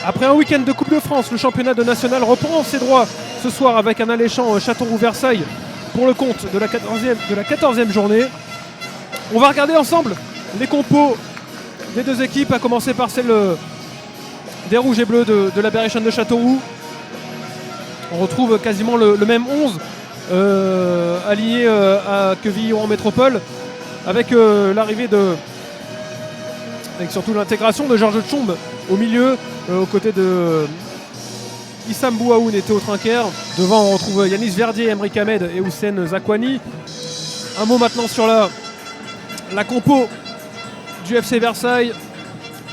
Après un week-end de Coupe de France, le championnat de national reprend ses droits ce soir avec un alléchant Châteauroux-Versailles pour le compte de la 14e journée. On va regarder ensemble les compos des deux équipes, à commencer par celle des Rouges et Bleus de la Berrichonne de Châteauroux. On retrouve quasiment le même 11 aligné à Quevilly-Rouen Métropole, avec l'arrivée avec surtout l'intégration de Georges Tchombe au milieu, aux côtés de Issam Bouaoun et Théo Trinquer. Devant, on retrouve Yanis Verdier, Emric Ahmed et Houssen Zakwani. Un mot maintenant sur la compo du FC Versailles,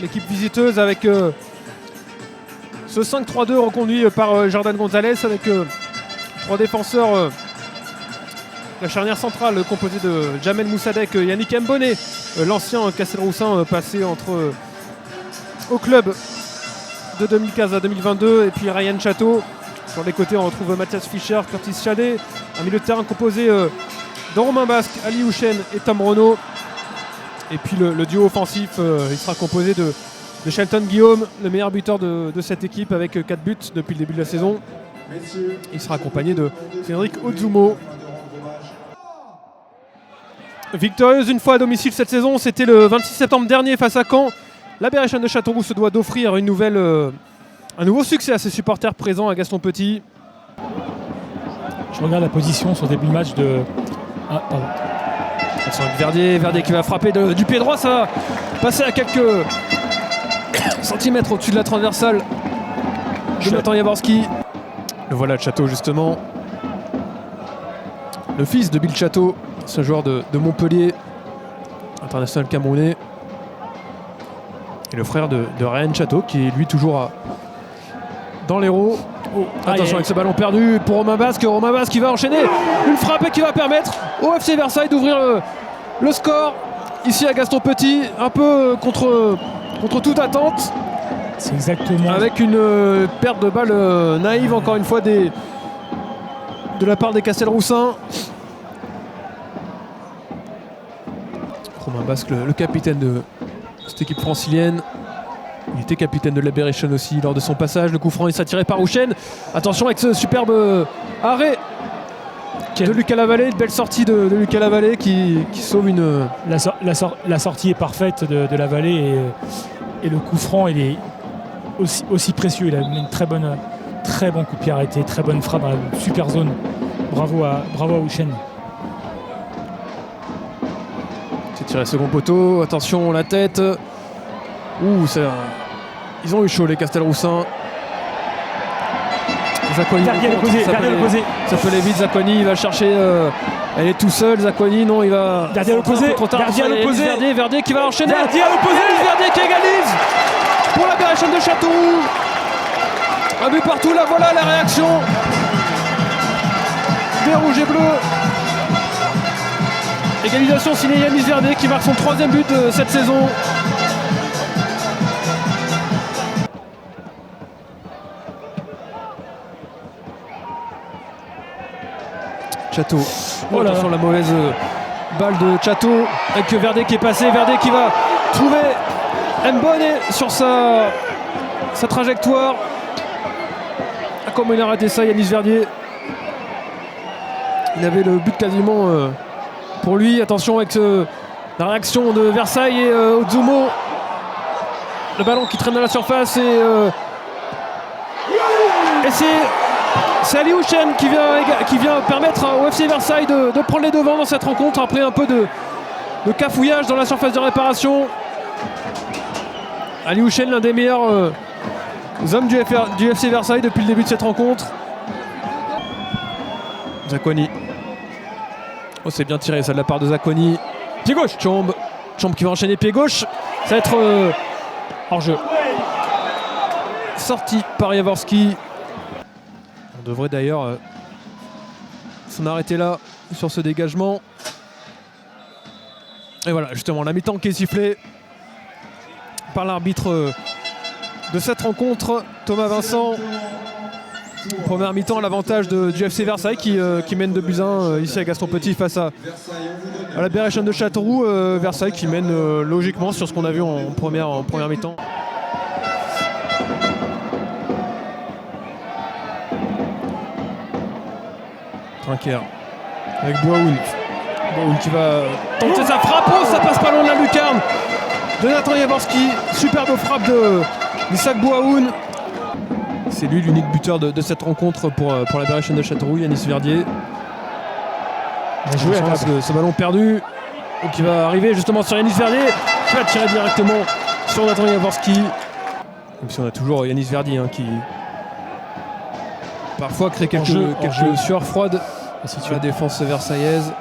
l'équipe visiteuse, avec ce 5-3-2 reconduit par Jordan Gonzalez, avec trois défenseurs. La charnière centrale composée de Jamel Moussadek, Yannick Mbonné, l'ancien Castelroussin passé au club de 2015 à 2022, et puis Ryan Chateau. Sur les côtés, on retrouve Mathias Fischer, Curtis Chalet. Un milieu de terrain composé de Romain Basque, Ali Houchen et Tom Renaud. Et puis le duo offensif, il sera composé de Shelton Guillaume, le meilleur buteur de cette équipe avec 4 buts depuis le début de la saison. Il sera accompagné de Cédric Ozumo. Victorieuse une fois à domicile cette saison, c'était le 26 septembre dernier face à Caen. La Berrichonne de Châteauroux se doit d'offrir un nouveau succès à ses supporters présents à Gaston Petit. Je regarde la position sur le début de match de... Ah, pardon. Verdier qui va frapper du pied droit, ça va passer à quelques centimètres au-dessus de la transversale de Nathan Jaworski. Le voilà de Château justement. Le fils de Bill Château, ce joueur de Montpellier, international camerounais. Et le frère de Ryan Chateau, qui est lui toujours dans l'Hérault. Oh, attention avec ce ballon perdu pour Romain Basque. Romain Basque qui va enchaîner une frappe qui va permettre au FC Versailles d'ouvrir le score ici à Gaston Petit, un peu contre toute attente. C'est exactement. Avec une perte de balle naïve encore une fois de la part des Castelroussins. Romain Basque, le capitaine de cette équipe francilienne. Il était capitaine de la Berrichonne aussi lors de son passage. Le coup franc est attiré par Houchen. Attention avec ce superbe arrêt de Lucas Lavallée. Une belle sortie de Lucas Lavallée qui sauve une... La sortie est parfaite de Lavallée et le coup franc il est aussi précieux. Il a une très bon coup de pied arrêté, très bonne frappe dans la super zone. Bravo à Houchen. C'est tiré second poteau. Attention la tête. Ils ont eu chaud les Castelroussins. Zakwani, ça peut aller vite. Zakwani, il va chercher. Elle est tout seul. Zakwani, non, il va. Verdier à l'opposé. Verdier qui va enchaîner. Verdier à l'opposé. Verdier qui égalise pour la Berrichonne de Châteauroux. Un but partout. Là, voilà la réaction des Rouges et Bleus. Égalisation signée Yanis Verdier qui marque son 3e but de cette saison. Chateau. Attention la mauvaise balle de Chateau avec Verdier qui est passé. Verdier qui va trouver Mbonné sur sa trajectoire. Comment il a raté ça, Yanis Verdier. Il avait le but quasiment pour lui. Attention avec la réaction de Versailles et Ozumo. Le ballon qui traîne dans la surface et c'est Ali Houchen qui vient permettre au FC Versailles de prendre les devants dans cette rencontre après un peu de cafouillage dans la surface de réparation. Ali Houchen, l'un des meilleurs hommes du FC Versailles depuis le début de cette rencontre. Zakwani. Oh, c'est bien tiré ça de la part de Zakwani. Pied gauche. Tchombe qui va enchaîner pied gauche. Ça va être hors-jeu. Sorti par Jaworski. On devrait d'ailleurs s'en arrêter là sur ce dégagement. Et voilà, justement, la mi-temps qui est sifflée par l'arbitre de cette rencontre, Thomas Vincent. Première mi-temps à l'avantage du FC Versailles qui mène 2-1 ici à Gaston Petit face à la Berrichonne de Châteauroux. Versailles qui mène logiquement sur ce qu'on a vu en première mi-temps. Trinquer avec Bouaoun. Bouaoun qui va tenter sa frappe. Oh, ça passe pas loin de la lucarne de Nathan Jaworski. Superbe frappe d'Issaq Bouaoun. C'est lui l'unique buteur de cette rencontre pour la Berrichonne de Châteauroux, Yanis Verdier. Bien joué, ce ballon perdu qui va arriver justement sur Yanis Verdier qui va tirer directement sur Nathan Jaworski. Même si on a toujours Yanis Verdier qui parfois crée quelques sueurs froides sur la défense versaillaise.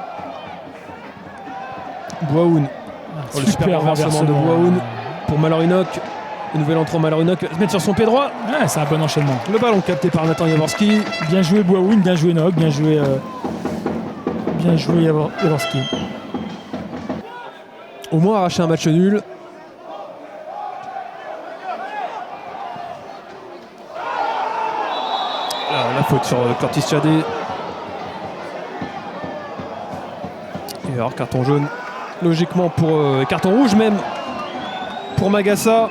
Bouaoun. Le super renversement de Bouaoun pour Malorinoc. Le nouvel entrant Malorinoc va se mettre sur son pied droit. Ouais, c'est un bon enchaînement. Le ballon capté par Nathan Jaworski. Bien joué Bouaoun, bien joué Nock, bien joué Jaworski. Au moins arracher un match nul. La faute sur Curtis Tchadé. Et alors carton jaune. Logiquement pour carton rouge même pour Magassa.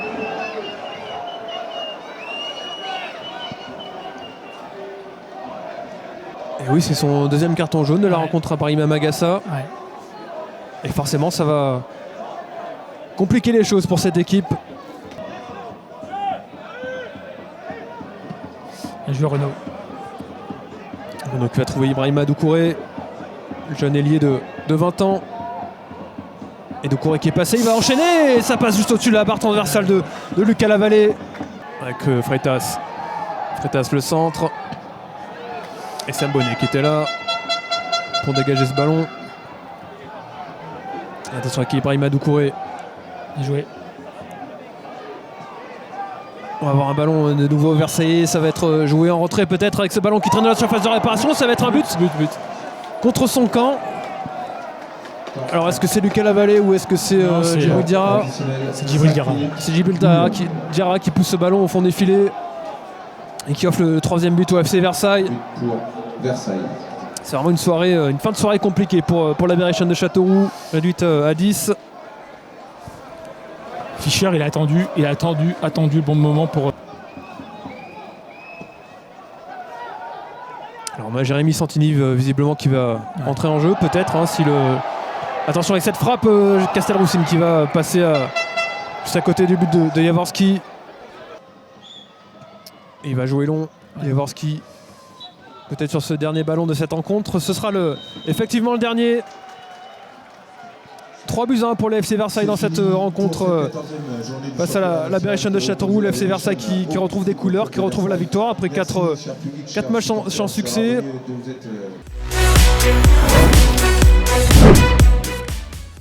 Et oui, c'est son deuxième carton jaune de la rencontre à Brahima Magassa. Ouais. Et forcément ça va compliquer les choses pour cette équipe. Bien joué Renaud. Renaud qui va trouver Ibrahima Doucouré, le jeune ailier de 20 ans. Et Doucouré qui est passé, il va enchaîner et ça passe juste au-dessus de la barre transversale de Lucas Lavallée. Avec Freitas. Freitas le centre. Et Sam Bonnet qui était là pour dégager ce ballon. Et attention avec Ibrahima Doucouré. Bien joué. On va avoir un ballon de nouveau versaillais, ça va être joué en retrait peut-être avec ce ballon qui traîne dans la surface de réparation, ça va être un but contre son camp. Alors est-ce que c'est Lucas Lavallée ou est-ce que c'est Djibril Diarra? C'est Djibril Diarra. C'est Djibril Diarra qui pousse ce ballon au fond des filets et qui offre le troisième but au FC Versailles. C'est vraiment une fin de soirée compliquée pour la Berrichonne de Châteauroux, réduite à 10. Fischer, il a attendu le bon moment pour. Alors on a Jérémy Santini visiblement qui va entrer en jeu peut-être si le. Attention avec cette frappe, Castelroussine qui va passer juste à côté du but de Jaworski. Et il va jouer long. Jaworski peut-être sur ce dernier ballon de cette rencontre. Ce sera effectivement le dernier. 3-1 pour le FC Versailles dans cette rencontre face à la Berrichonne de Châteauroux. Le FC Versailles qui retrouve des couleurs, qui retrouve la victoire après 4 matchs sans succès.